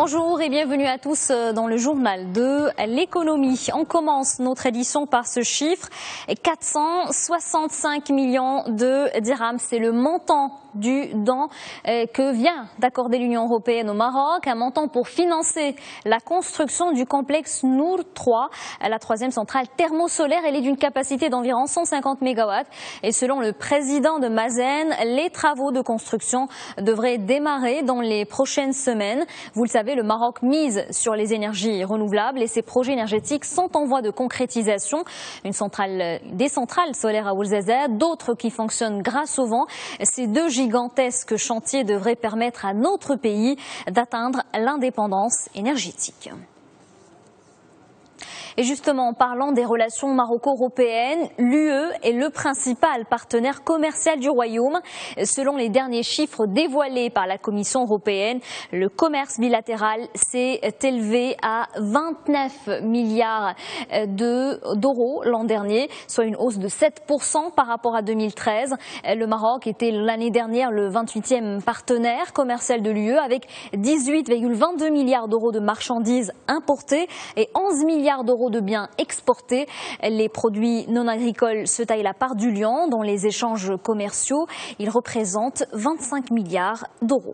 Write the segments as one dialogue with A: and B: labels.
A: Bonjour et bienvenue à tous dans le journal de l'économie. On commence notre édition par ce chiffre, 465 millions de dirhams. C'est le montant du don que vient d'accorder l'Union européenne au Maroc, un montant pour financer la construction du complexe Nour 3, la troisième centrale thermosolaire. Elle est d'une capacité d'environ 150 MW et selon le président de Mazen, les travaux de construction devraient démarrer dans les prochaines semaines. Vous le savez, le Maroc mise sur les énergies renouvelables et ses projets énergétiques sont en voie de concrétisation. Des centrales solaires à Ouarzazate, d'autres qui fonctionnent grâce au vent. Ces deux gigantesques chantiers devraient permettre à notre pays d'atteindre l'indépendance énergétique. Et justement, en parlant des relations maroco-européennes, l'UE est le principal partenaire commercial du Royaume. Selon les derniers chiffres dévoilés par la Commission européenne, le commerce bilatéral s'est élevé à 29 milliards d'euros l'an dernier, soit une hausse de 7% par rapport à 2013. Le Maroc était l'année dernière le 28e partenaire commercial de l'UE avec 18,22 milliards d'euros de marchandises importées et 11 milliards d'euros de biens exportés. Les produits non agricoles se taillent la part du lion dans les échanges commerciaux. Ils représentent 25 milliards d'euros.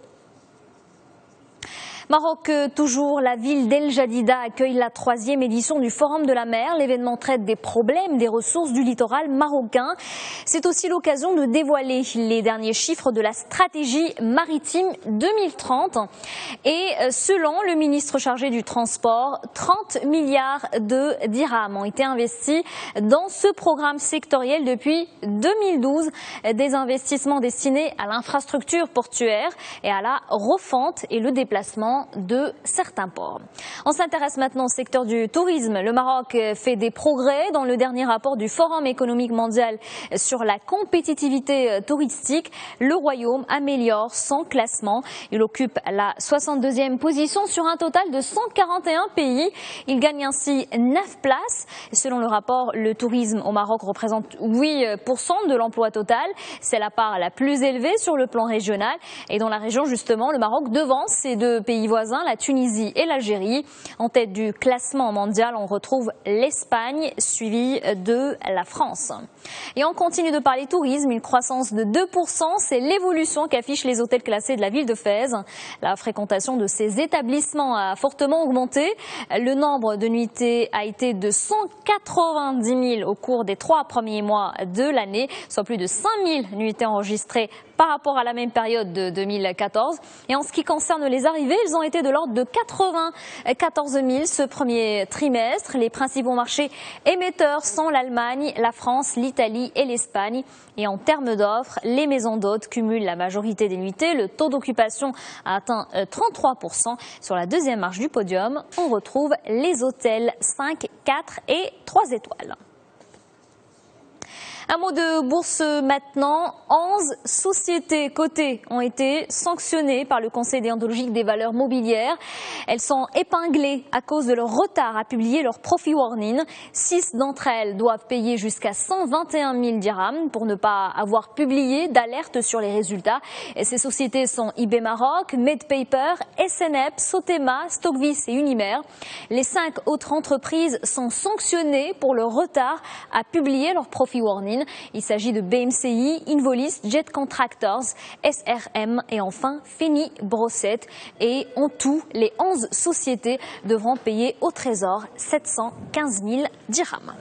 A: Maroc toujours, la ville d'El Jadida accueille la 3e édition du Forum de la mer. L'événement traite des problèmes des ressources du littoral marocain. C'est aussi l'occasion de dévoiler les derniers chiffres de la stratégie maritime 2030. Et selon le ministre chargé du transport, 30 milliards de dirhams ont été investis dans ce programme sectoriel depuis 2012. Des investissements destinés à l'infrastructure portuaire et à la refonte et le déplacement de certains ports. On s'intéresse maintenant au secteur du tourisme. Le Maroc fait des progrès dans le dernier rapport du Forum économique mondial sur la compétitivité touristique. Le Royaume améliore son classement. Il occupe la 62e position sur un total de 141 pays. Il gagne ainsi 9 places. Selon le rapport, le tourisme au Maroc représente 8% de l'emploi total. C'est la part la plus élevée sur le plan régional. Et dans la région, justement, le Maroc devance ces deux pays voisins, la Tunisie et l'Algérie. En tête du classement mondial, on retrouve l'Espagne, suivie de la France. Et on continue de parler tourisme, une croissance de 2%, c'est l'évolution qu'affichent les hôtels classés de la ville de Fès. La fréquentation de ces établissements a fortement augmenté. Le nombre de nuitées a été de 190 000 au cours des 3 premiers mois de l'année, soit plus de 5 000 nuitées enregistrées par rapport à la même période de 2014. Et en ce qui concerne les arrivées, ils ont été de l'ordre de 94 000 ce premier trimestre. Les principaux marchés émetteurs sont l'Allemagne, la France, l'Italie et l'Espagne. Et en termes d'offres, les maisons d'hôtes cumulent la majorité des nuitées. Le taux d'occupation a atteint 33%. Sur la deuxième marche du podium, on retrouve les hôtels 5, 4 et 3 étoiles. Un mot de bourse maintenant. 11 sociétés cotées ont été sanctionnées par le Conseil déontologique des valeurs mobilières. Elles sont épinglées à cause de leur retard à publier leur profit warning. 6 d'entre elles doivent payer jusqu'à 121 000 dirhams pour ne pas avoir publié d'alerte sur les résultats. Et ces sociétés sont IB Maroc, Medpaper, SNEP, Sotema, Stockvis et Unimer. Les 5 autres entreprises sont sanctionnées pour leur retard à publier leur profit warning. Il s'agit de BMCI, Involis, Jet Contractors, SRM et enfin Feni Brossette. Et en tout, les 11 sociétés devront payer au Trésor 715 000 dirhams.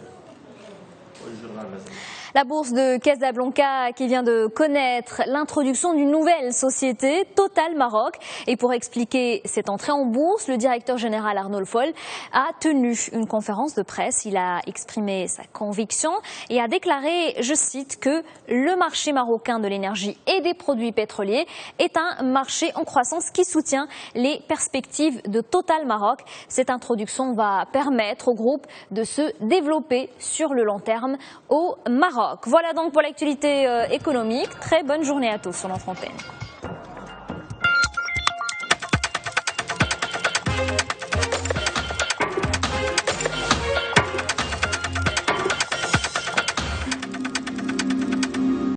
A: La bourse de Casablanca qui vient de connaître l'introduction d'une nouvelle société, Total Maroc. Et pour expliquer cette entrée en bourse, le directeur général Arnaud Foll a tenu une conférence de presse. Il a exprimé sa conviction et a déclaré, je cite, que le marché marocain de l'énergie et des produits pétroliers est un marché en croissance qui soutient les perspectives de Total Maroc. Cette introduction va permettre au groupe de se développer sur le long terme au Maroc. Voilà donc pour l'actualité économique. Très bonne journée à tous sur notre antenne.